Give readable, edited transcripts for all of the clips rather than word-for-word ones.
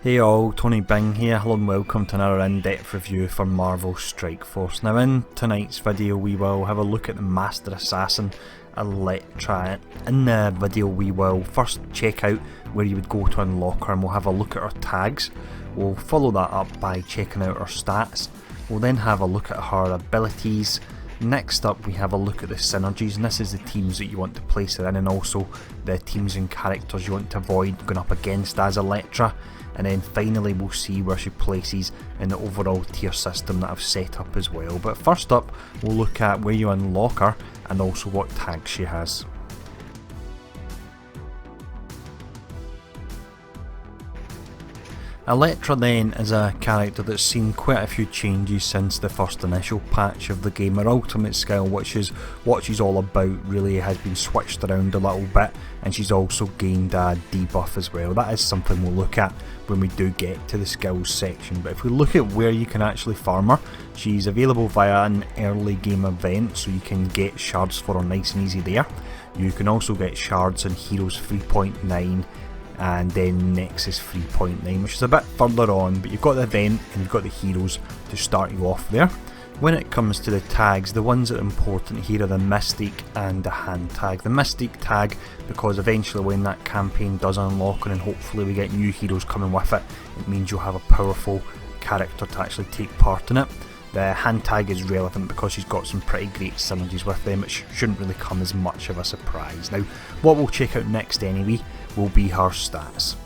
Hey all, Tony Bing here, hello and welcome to another in-depth review for Marvel Strike Force. Now in tonight's video we will have a look at the Master Assassin, Elektra. In the video we will first check out where you would go to unlock her and we'll have a look at her tags. We'll follow that up by checking out her stats. We'll then have a look at her abilities. Next up we have a look at the synergies, and this is the teams that you want to place her in and also the teams and characters you want to avoid going up against as Elektra. And then finally we'll see where she places in the overall tier system that I've set up as well. But first up we'll look at where you unlock her and also what tags she has. Elektra then is a character that's seen quite a few changes since the first initial patch of the game. Her ultimate skill, which is what she's all about, really has been switched around a little bit, and she's also gained a debuff as well. That is something we'll look at when we do get to the skills section. But if we look at where you can actually farm her, she's available via an early game event, so you can get shards for her nice and easy there. You can also get shards in Heroes 3.9 and then Nexus 3.9, which is a bit further on, but you've got the event and you've got the heroes to start you off there. When it comes to the tags, the ones that are important here are the Mystic and the Hand tag. The Mystic tag, because eventually when that campaign does unlock and hopefully we get new heroes coming with it, it means you'll have a powerful character to actually take part in it. The Hand tag is relevant because she's got some pretty great synergies with them, which shouldn't really come as much of a surprise. Now, what we'll check out next anyway will be her stats.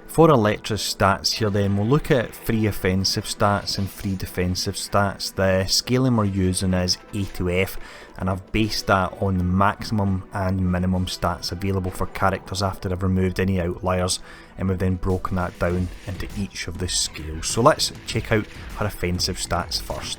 For Elektra's stats here then, we'll look at 3 offensive stats and 3 defensive stats. The scaling we're using is A to F, and I've based that on the maximum and minimum stats available for characters after I've removed any outliers, and we've then broken that down into each of the scales. So let's check out her offensive stats first.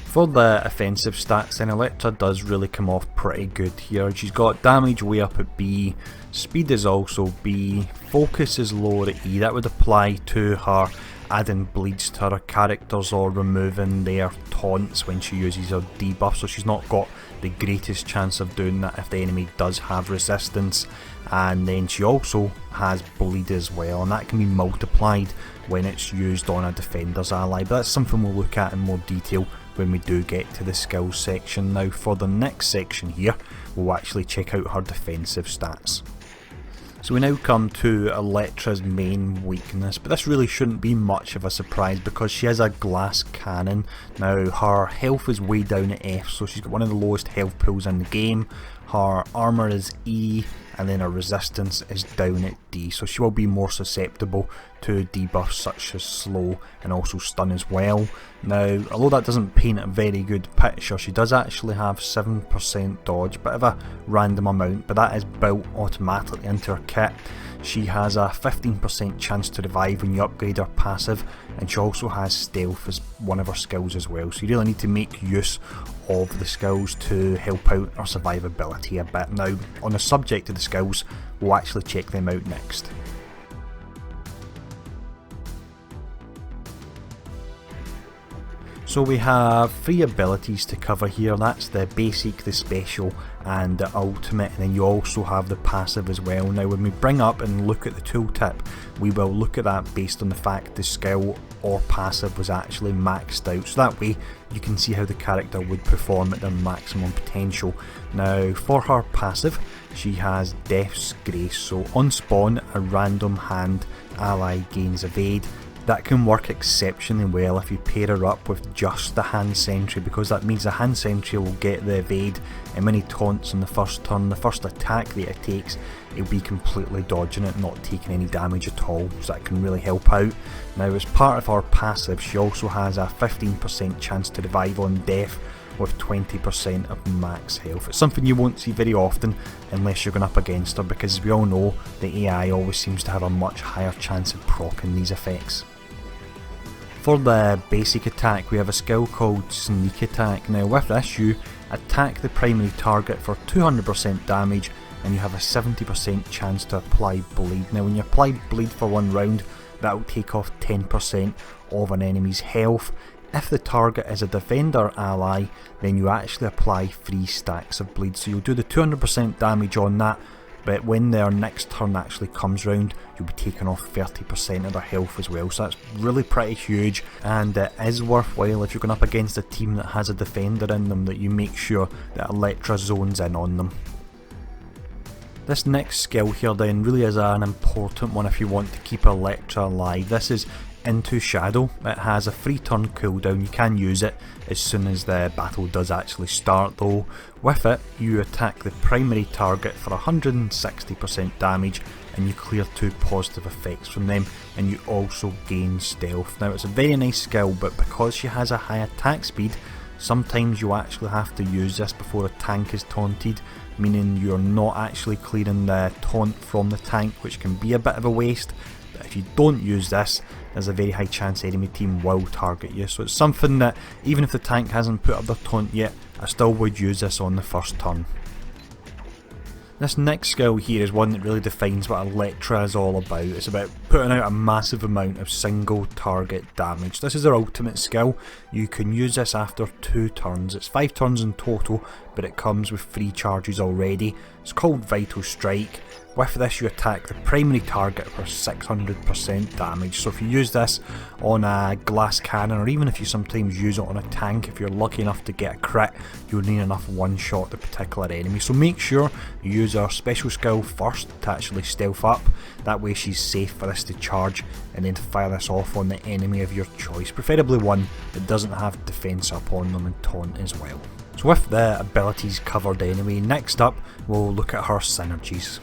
For the offensive stats then, Elektra does really come off pretty good here. She's got damage way up at B, speed is also B, focus is lower at E. That would apply to her adding bleeds to her characters or removing their taunts when she uses her debuff, so she's not got the greatest chance of doing that if the enemy does have resistance. And then she also has bleed as well, and that can be multiplied when it's used on a defender's ally, but that's something we'll look at in more detail when we do get to the skills section. Now for the next section here, we'll actually check out her defensive stats. So we now come to Elektra's main weakness, but this really shouldn't be much of a surprise because she has a glass cannon. Now her health is way down at F, so she's got one of the lowest health pools in the game. Her armour is E, and then her resistance is down at D, so she will be more susceptible to debuffs such as slow and also stun as well. Now, although that doesn't paint a very good picture, she does actually have 7% dodge, bit of a random amount, but that is built automatically into her kit. She has a 15% chance to revive when you upgrade her passive, and she also has stealth as one of her skills as well, so you really need to make use of the skills to help out her survivability a bit. Now, on the subject of the skills, we'll actually check them out next. So we have 3 abilities to cover here. That's the basic, the special and the ultimate, and then you also have the passive as well. Now when we bring up and look at the tooltip, we will look at that based on the fact the skill or passive was actually maxed out, so that way you can see how the character would perform at their maximum potential. Now for her passive, she has Death's Grace, so on spawn a random hand ally gains evade. That can work exceptionally well if you pair her up with just the hand sentry, because that means the hand sentry will get the evade, and when he taunts on the first turn, the first attack that it takes, it'll be completely dodging it, not taking any damage at all, so that can really help out. Now as part of her passive, she also has a 15% chance to revive on death with 20% of max health. It's something you won't see very often unless you're going up against her, because as we all know, the AI always seems to have a much higher chance of proccing these effects. For the basic attack, we have a skill called Sneak Attack. Now with this, you attack the primary target for 200% damage and you have a 70% chance to apply bleed. Now when you apply bleed for 1 round, that will take off 10% of an enemy's health. If the target is a defender ally, then you actually apply 3 stacks of bleed. So you'll do the 200% damage on that, but when their next turn actually comes round, you'll be taking off 30% of their health as well, so that's really pretty huge, and it is worthwhile if you're going up against a team that has a defender in them that you make sure that Elektra zones in on them. This next skill here then really is an important one if you want to keep Elektra alive. This is Into Shadow. It has a 3 turn cooldown. You can use it as soon as the battle does actually start though. With it, you attack the primary target for 160% damage and you clear 2 positive effects from them, and you also gain stealth. Now it's a very nice skill, but because she has a high attack speed, sometimes you actually have to use this before a tank is taunted, meaning you're not actually clearing the taunt from the tank, which can be a bit of a waste. But if you don't use this, there's a very high chance enemy team will target you, so it's something that even if the tank hasn't put up their taunt yet, I still would use this on the first turn. This next skill here is one that really defines what Elektra is all about. It's about putting out a massive amount of single target damage. This is her ultimate skill. You can use this after 2 turns. It's 5 turns in total, but it comes with 3 charges already. It's called Vital Strike. With this you attack the primary target for 600% damage, so if you use this on a glass cannon, or even if you sometimes use it on a tank, if you're lucky enough to get a crit, you'll need enough one shot the particular enemy. So make sure you use our special skill first to actually stealth up, that way she's safe for this to charge, and then to fire this off on the enemy of your choice, preferably one that doesn't have defense up on them and taunt as well. So with the abilities covered anyway, next up we'll look at her synergies.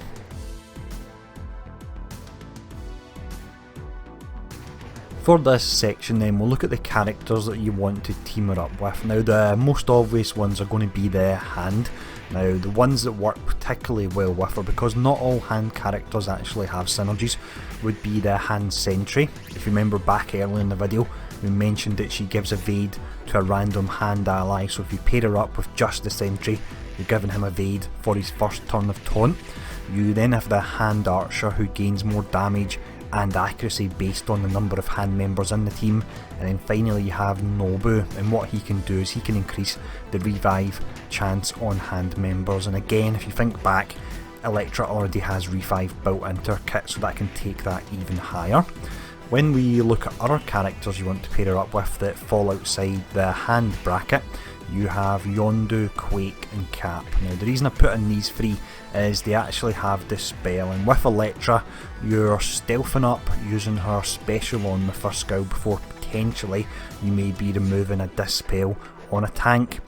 For this section then, we'll look at the characters that you want to team her up with. Now the most obvious ones are going to be the hand. Now the ones that work particularly well with her, because not all hand characters actually have synergies, would be the hand sentry. If you remember back earlier in the video, we mentioned that she gives evade to a random hand ally, so if you pair her up with just the sentry, you're giving him evade for his first turn of taunt. You then have the hand archer, who gains more damage and accuracy based on the number of hand members in the team, and then finally you have Nobu, and what he can do is he can increase the revive chance on hand members, and again if you think back, Elektra already has revive built into her kit, so that can take that even higher. When we look at other characters you want to pair her up with that fall outside the hand bracket, you have Yondu, Quake and Cap. Now the reason I put in these 3 is they actually have Dispel, and with Elektra you're stealthing up using her special on the first skill before potentially you may be removing a Dispel on a tank.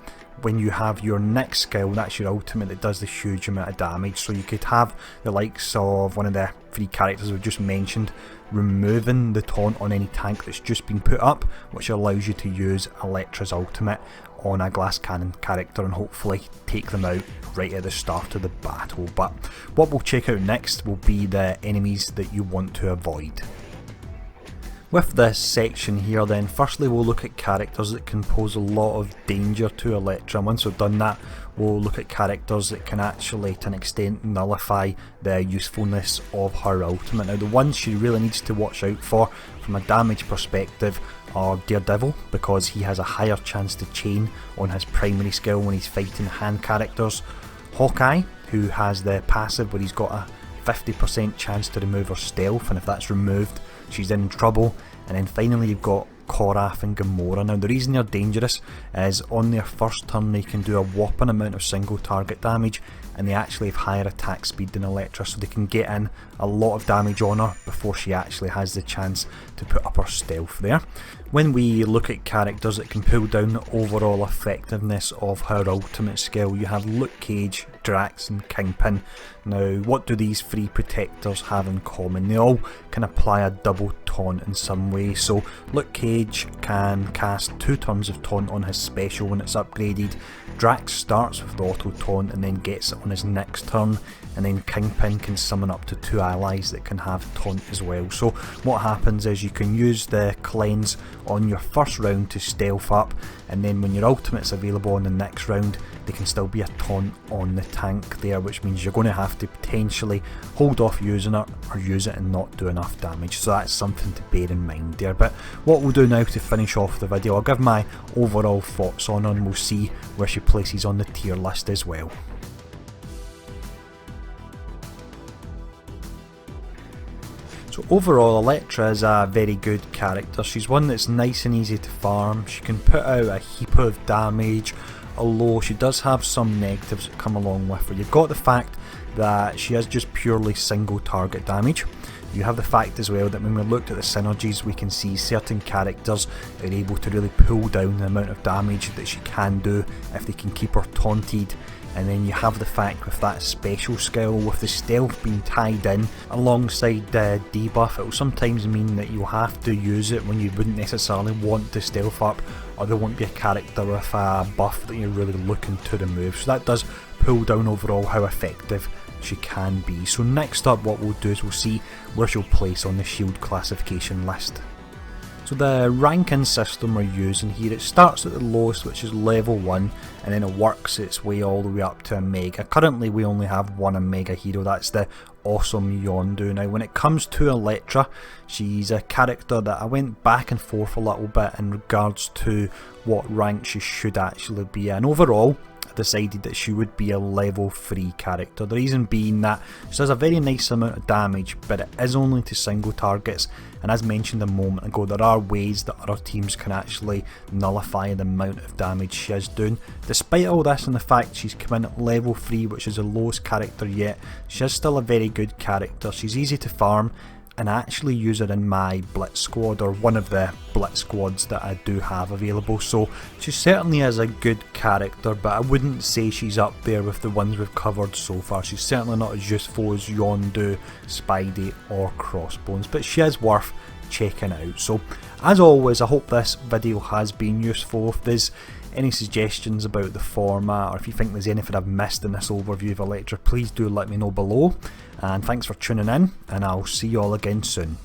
When you have your next skill, that's your ultimate that does the huge amount of damage, so you could have the likes of one of the 3 characters we've just mentioned removing the taunt on any tank that's just been put up, which allows you to use Elektra's ultimate on a glass cannon character and hopefully take them out right at the start of the battle. But what we'll check out next will be the enemies that you want to avoid. With this section here then, firstly we'll look at characters that can pose a lot of danger to Elektra, and once we've done that we'll look at characters that can actually to an extent nullify the usefulness of her ultimate. Now the ones she really needs to watch out for from a damage perspective are Daredevil, because he has a higher chance to chain on his primary skill when he's fighting hand characters. Hawkeye, who has the passive where he's got a 50% chance to remove her stealth, and if that's removed she's in trouble. And then finally you've got Korath and Gamora. Now the reason they're dangerous is on their first turn they can do a whopping amount of single target damage, and they actually have higher attack speed than Elektra, so they can get in a lot of damage on her before she actually has the chance to put up her stealth there. When we look at characters that can pull down the overall effectiveness of her ultimate skill, you have Luke Cage, Drax and Kingpin. Now what do these 3 protectors have in common? They all can apply a double taunt in some way. So Luke Cage can cast 2 turns of taunt on his special when it's upgraded. Drax starts with the auto taunt and then gets it on his next turn, and then Kingpin can summon up to 2 allies that can have taunt as well. So what happens is you can use the cleanse on your first round to stealth up, and then when your ultimate's available on the next round there can still be a taunt on the tank there, which means you're going to have to potentially hold off using it or use it and not do enough damage. So that's something to bear in mind there. But what we'll do now to finish off the video, I'll give my overall thoughts on her and we'll see where she places on the tier list as well. So overall, Elektra is a very good character. She's one that's nice and easy to farm. She can put out a heap of damage, although she does have some negatives that come along with her. You've got the fact that she has just purely single target damage. You have the fact as well that when we looked at the synergies, we can see certain characters are able to really pull down the amount of damage that she can do if they can keep her taunted. And then you have the fact with that special skill, with the stealth being tied in alongside the debuff, it will sometimes mean that you'll have to use it when you wouldn't necessarily want to stealth up, or there won't be a character with a buff that you're really looking to remove. So that does pull down overall how effective she can be. So next up, what we'll do is we'll see where she'll place on the shield classification list. So the ranking system we're using here, it starts at the lowest, which is level 1, and then it works its way all the way up to a mega. Currently we only have one Omega hero, that's the awesome Yondu. Now when it comes to Elektra, she's a character that I went back and forth a little bit in regards to what rank she should actually be in. Overall, I decided that she would be a level 3 character. The reason being that she does a very nice amount of damage, but it is only to single targets, and as mentioned a moment ago, there are ways that other teams can actually nullify the amount of damage she is doing. Despite all this and the fact she's come in at level 3, which is the lowest character yet, she is still a very good character. She's easy to farm, and I actually use her in my Blitz squad, or one of the Blitz squads that I do have available. So she certainly is a good character, but I wouldn't say she's up there with the ones we've covered so far. She's certainly not as useful as Yondu, Spidey or Crossbones, but she is worth checking out. So as always, I hope this video has been useful. If there's any suggestions about the format, or if you think there's anything I've missed in this overview of Elektra, please do let me know below. And thanks for tuning in, and I'll see you all again soon.